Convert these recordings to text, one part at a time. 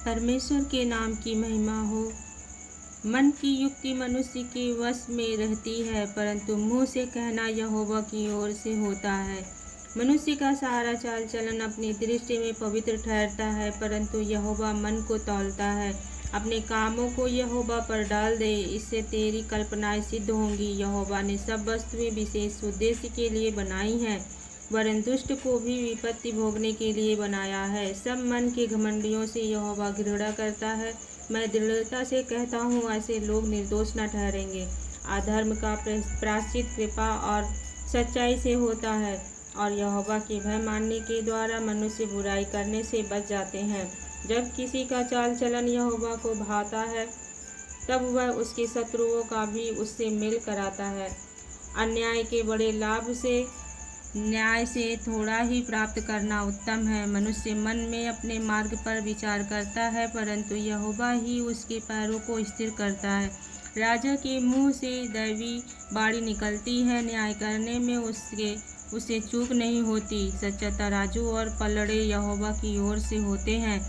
परमेश्वर के नाम की महिमा हो। मन की युक्ति मनुष्य के वश में रहती है, परंतु मुंह से कहना यहोवा की ओर से होता है। मनुष्य का सारा चाल चलन अपनी दृष्टि में पवित्र ठहरता है, परंतु यहोवा मन को तौलता है। अपने कामों को यहोवा पर डाल दे, इससे तेरी कल्पनाएं सिद्ध होंगी। यहोवा ने सब वस्तुएं विशेष उद्देश्य के लिए बनाई हैं, वरन दुष्ट को भी विपत्ति भोगने के लिए बनाया है। सब मन के घमंडियों से यहोवा घृणा करता है। मैं दृढ़ता से कहता हूँ, ऐसे लोग निर्दोष न ठहरेंगे। अधर्म का प्रायश्चित कृपा और सच्चाई से होता है, और यहोवा के भय मानने के द्वारा मनुष्य बुराई करने से बच जाते हैं। जब किसी का चाल चलन यहोवा को भाता है, तब वह उसके शत्रुओं का भी उससे मेल कराता है। अन्याय के बड़े लाभ से न्याय से थोड़ा ही प्राप्त करना उत्तम है। मनुष्य मन में अपने मार्ग पर विचार करता है, परंतु यहोवा ही उसके पैरों को स्थिर करता है। राजा के मुंह से दैवी बाणी निकलती है, न्याय करने में उसे चूक नहीं होती। सच्चा तराजू और पलड़े यहोवा की ओर से होते हैं।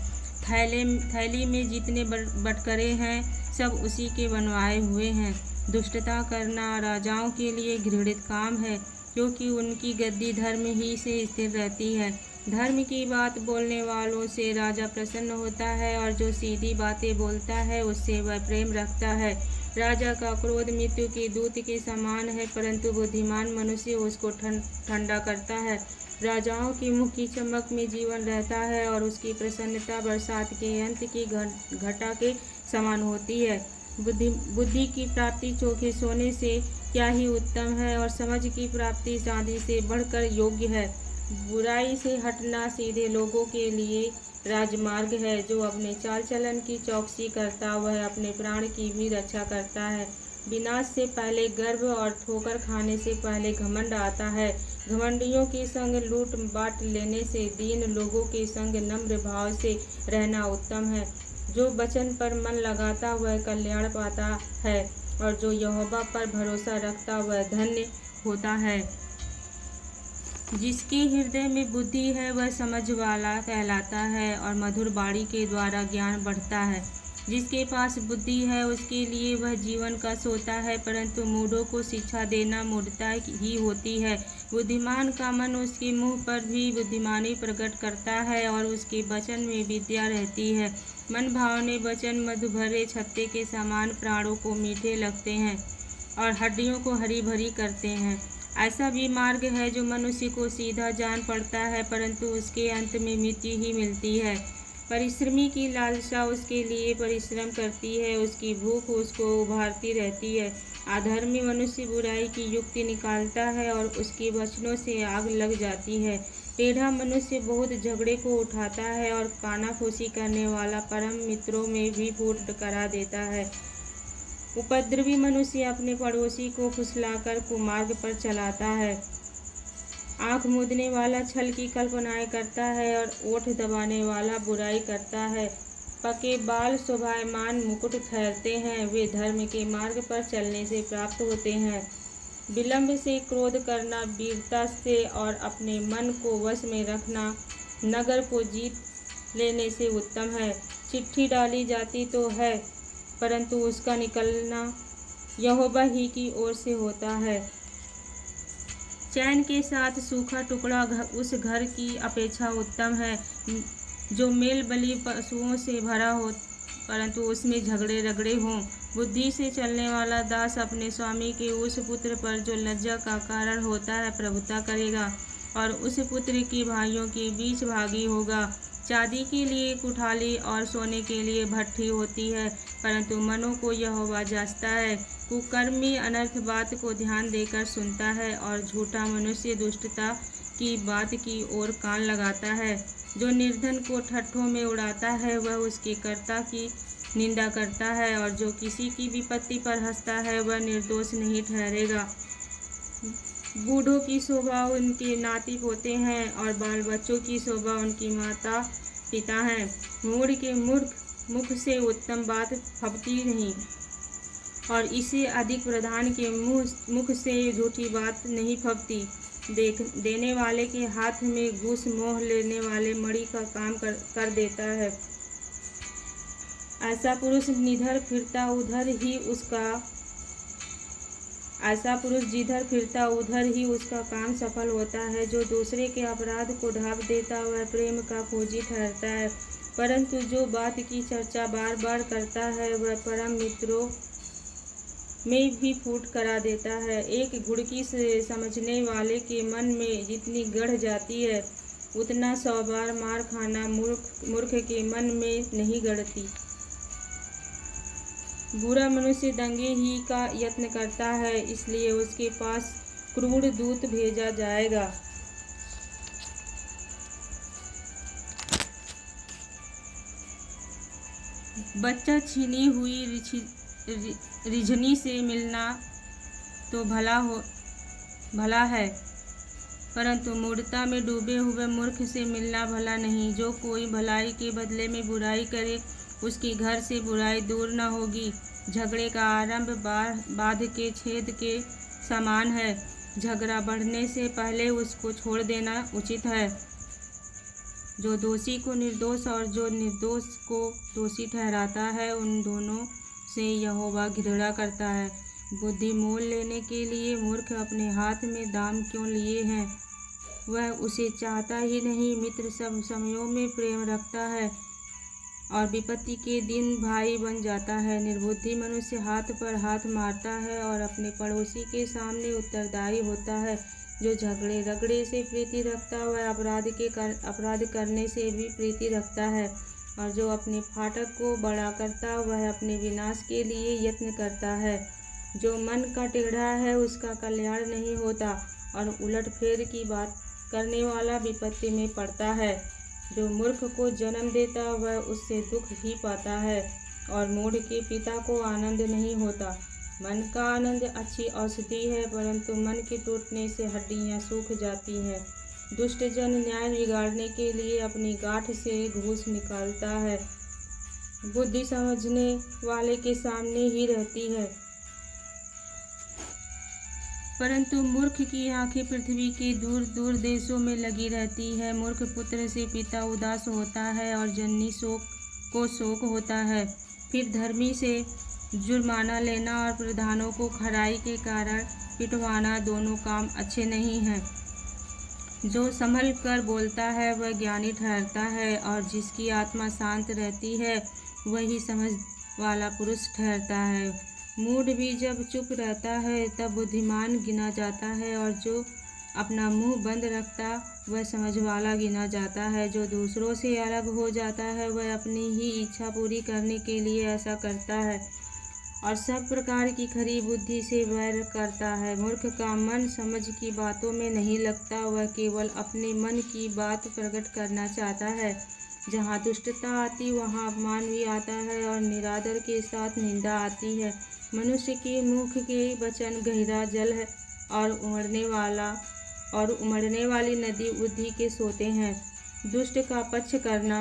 थैली में जितने बटकरे हैं, सब उसी के बनवाए हुए हैं। दुष्टता करना राजाओं के लिए घृणित काम है, क्योंकि उनकी गद्दी धर्म ही से स्थिर रहती है। धर्म की बात बोलने वालों से राजा प्रसन्न होता है, और जो सीधी बातें बोलता है उससे वह प्रेम रखता है। राजा का क्रोध मृत्यु के दूत के समान है, परंतु बुद्धिमान मनुष्य उसको ठंडा करता है। राजाओं के मुख की चमक में जीवन रहता है, और उसकी प्रसन्नता बरसात के अंत की घटा के समान होती है। बुद्धि की प्राप्ति चोखे सोने से क्या ही उत्तम है, और समझ की प्राप्ति चांदी से बढ़कर योग्य है। बुराई से हटना सीधे लोगों के लिए राजमार्ग है। जो अपने चाल चलन की चौकसी करता, वह अपने प्राण की भी रक्षा करता है। विनाश से पहले गर्व, और ठोकर खाने से पहले घमंड आता है। घमंडियों के संग लूट बांट लेने से दीन लोगों के संग नम्र भाव से रहना उत्तम है। जो वचन पर मन लगाता वह कल्याण पाता है, और जो यहोवा पर भरोसा रखता वह धन्य होता है। जिसके हृदय में बुद्धि है वह समझ वाला कहलाता है, और मधुर बाणी के द्वारा ज्ञान बढ़ता है। जिसके पास बुद्धि है उसके लिए वह जीवन का सोता है, परंतु मूढ़ों को शिक्षा देना मूढ़ता ही होती है। बुद्धिमान का मन उसके मुंह पर भी बुद्धिमानी प्रकट करता है, और उसके वचन में विद्या रहती है। मन भावने वचन मधु भरे छत्ते के समान प्राणों को मीठे लगते हैं, और हड्डियों को हरी भरी करते हैं। ऐसा भी मार्ग है जो मनुष्य को सीधा जान पड़ता है, परंतु उसके अंत में मृत्यु ही मिलती है। परिश्रमी की लालसा उसके लिए परिश्रम करती है, उसकी भूख उसको उभारती रहती है। अधर्मी मनुष्य बुराई की युक्ति निकालता है, और उसके वचनों से आग लग जाती है। टेढ़ा मनुष्य बहुत झगड़े को उठाता है, और कानाफूसी करने वाला परम मित्रों में भी फूट करा देता है। उपद्रवी मनुष्य अपने पड़ोसी को फुसलाकर कुमार्ग पर चलाता है। आँख मूंदने वाला छल की कल्पनाएं करता है, और ओठ दबाने वाला बुराई करता है। पके बाल शोभायमान मुकुट ठहरते हैं, वे धर्म के मार्ग पर चलने से प्राप्त होते हैं। विलंब से क्रोध करना वीरता से, और अपने मन को वश में रखना नगर को जीत लेने से उत्तम है। चिट्ठी डाली जाती तो है, परंतु उसका निकलना यहोवा ही की ओर से होता है। चैन के साथ सूखा टुकड़ा उस घर की अपेक्षा उत्तम है जो मेल बलि पशुओं से भरा हो, परंतु उसमें झगड़े रगड़े हों। बुद्धि से चलने वाला दास अपने स्वामी के उस पुत्र पर जो लज्जा का कारण होता है प्रभुता करेगा, और उस पुत्र की भाइयों के बीच भागी होगा। चांदी के लिए कुठाली और सोने के लिए भट्ठी होती है, परंतु मनों को यहोवा जांचता है। कुकर्मी अनर्थ बात को ध्यान देकर सुनता है, और झूठा मनुष्य दुष्टता की बात की ओर कान लगाता है। जो निर्धन को ठट्ठों में उड़ाता है वह उसके कर्ता की निंदा करता है, और जो किसी की विपत्ति पर हंसता है वह निर्दोष नहीं ठहरेगा। बूढ़ों की शोभा उनके नाती पोते हैं, और बाल बच्चों की शोभा उनकी माता पिता हैं। मूढ़ के मूर्ख मुख से उत्तम बात फबती नहीं, और इससे अधिक प्रधान के मुख से झूठी बात नहीं फबती। देने वाले के हाथ में घूस मोह लेने वाले मणि का काम कर देता है। ऐसा पुरुष जिधर फिरता उधर ही उसका काम सफल होता है। जो दूसरे के अपराध को ढांप देता वह प्रेम का खोजी ठहरता है, परंतु जो बात की चर्चा बार बार करता है वह परम मित्रों में भी फूट करा देता है। एक घुड़की से समझने वाले के मन में जितनी गढ़ जाती है उतना 100 बार मार खाना मूर्ख के मन में नहीं गढ़ती। बुरा मनुष्य दंगे ही का यत्न करता है, इसलिए उसके पास क्रूर दूत भेजा जाएगा। बच्चा छीनी हुई रिझनी से मिलना तो भला है, परंतु मूढ़ता में डूबे हुए मूर्ख से मिलना भला नहीं। जो कोई भलाई के बदले में बुराई करे उसके घर से बुराई दूर न होगी। झगड़े का आरंभ बाँध के छेद के समान है। झगड़ा बढ़ने से पहले उसको छोड़ देना उचित है। जो दोषी को निर्दोष और जो निर्दोष को दोषी ठहराता है उन दोनों से यहोवा घृणा करता है। बुद्धि मोल लेने के लिए मूर्ख अपने हाथ में दाम क्यों लिए हैं? वह उसे चाहता ही नहीं। मित्र सब समयों में प्रेम रखता है और विपत्ति के दिन भाई बन जाता है। निर्बुद्धि मनुष्य हाथ पर हाथ मारता है और अपने पड़ोसी के सामने उत्तरदायी होता है। जो झगड़े रगड़े से प्रीति रखता है वह अपराध करने से भी प्रीति रखता है, और जो अपने फाटक को बड़ा करता वह अपने विनाश के लिए यत्न करता है। जो मन का टेढ़ा है उसका कल्याण नहीं होता, और उलटफेर की बात करने वाला विपत्ति में पड़ता है। जो मूर्ख को जन्म देता वह उससे दुख ही पाता है, और मूढ़ के पिता को आनंद नहीं होता। मन का आनंद अच्छी औषधि है, परंतु मन के टूटने से हड्डियां सूख जाती हैं। दुष्ट जन न्याय बिगाड़ने के लिए अपनी गांठ से घूस निकालता है। बुद्धि समझने वाले के सामने ही रहती है, परंतु मूर्ख की आंखें पृथ्वी के दूर दूर देशों में लगी रहती है। मूर्ख पुत्र से पिता उदास होता है और जननी शोक होता है। फिर धर्मी से जुर्माना लेना और प्रधानों को खराई के कारण पिटवाना दोनों काम अच्छे नहीं हैं। जो संभल कर बोलता है वह ज्ञानी ठहरता है, और जिसकी आत्मा शांत रहती है वही समझ वाला पुरुष ठहरता है। मूढ़ भी जब चुप रहता है तब बुद्धिमान गिना जाता है, और जो अपना मुंह बंद रखता वह समझ वाला गिना जाता है। जो दूसरों से अलग हो जाता है वह अपनी ही इच्छा पूरी करने के लिए ऐसा करता है, और सब प्रकार की खरी बुद्धि से वैर करता है। मूर्ख का मन समझ की बातों में नहीं लगता, वह केवल अपने मन की बात प्रकट करना चाहता है। जहाँ दुष्टता आती वहाँ अपमान भी आता है, और निरादर के साथ निंदा आती है। मनुष्य के मुख के वचन गहरा जल है, और उमड़ने वाली नदी बुद्धि के सोते हैं। दुष्ट का पक्ष करना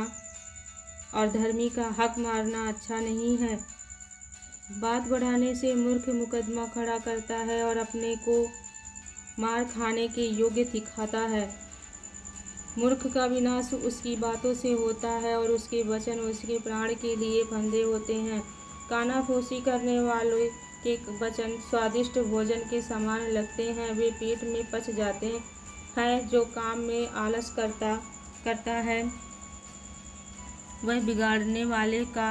और धर्मी का हक मारना अच्छा नहीं है। बात बढ़ाने से मूर्ख मुकदमा खड़ा करता है और अपने को मार खाने के योग्य दिखाता है। मूर्ख का विनाश उसकी बातों से होता है, और उसके वचन उसके प्राण के लिए फंदे होते हैं। कानाफूसी करने वालों के वचन स्वादिष्ट भोजन के समान लगते हैं, वे पेट में पच जाते हैं। जो काम में आलस करता है वह बिगाड़ने वाले का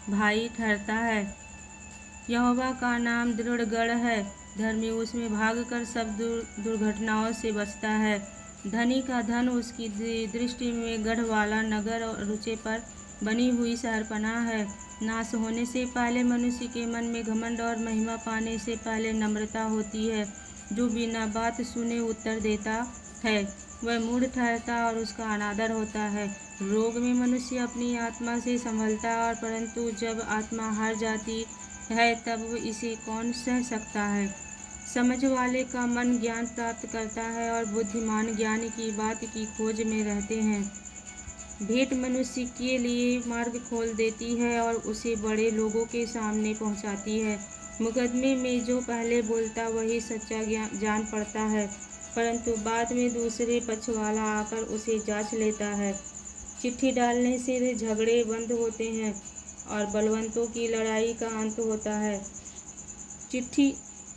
भाई ठहरता है। यहोवा का नाम दृढ़ गढ़ है, धर्मी उसमें भागकर सब दुर्घटनाओं से बचता है। धनी का धन उसकी दृष्टि में गढ़ वाला नगर और ऊंचे पर बनी हुई शहरपनाह है। नाश होने से पहले मनुष्य के मन में घमंड, और महिमा पाने से पहले नम्रता होती है। जो बिना बात सुने उत्तर देता है वह मूढ़ ठहरता और उसका अनादर होता है। रोग में मनुष्य अपनी आत्मा से संभलता है, और परंतु जब आत्मा हार जाती है तब इसे कौन सह सकता है। समझ वाले का मन ज्ञान प्राप्त करता है, और बुद्धिमान ज्ञान की बात की खोज में रहते हैं। भेंट मनुष्य के लिए मार्ग खोल देती है और उसे बड़े लोगों के सामने पहुंचाती है। मुकदमे में जो पहले बोलता वही सच्चा जान पड़ता है, परंतु बाद में दूसरे पक्ष वाला आकर उसे जांच लेता है। चिट्ठी डालने से झगड़े बंद होते हैं, और बलवंतों की लड़ाई का अंत होता है।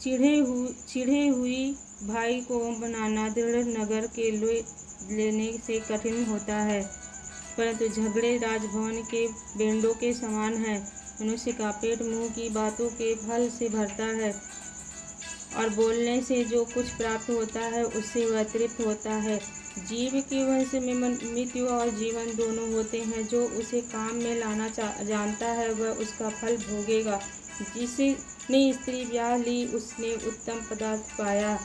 चिढ़े हुई भाई को बनाना दृढ़ नगर के लेने से कठिन होता है, परंतु झगड़े राजभवन के बेंडों के समान है। मनुष्य का पेट मुंह की बातों के फल से भरता है और बोलने से जो कुछ प्राप्त होता है उससे वह तृप्त होता है। जीव के वंश में मृत्यु और जीवन दोनों होते हैं। जो उसे काम में लाना जानता है वह उसका फल भोगेगा। जिसने स्त्री ब्याह ली उसने उत्तम पदार्थ पाया।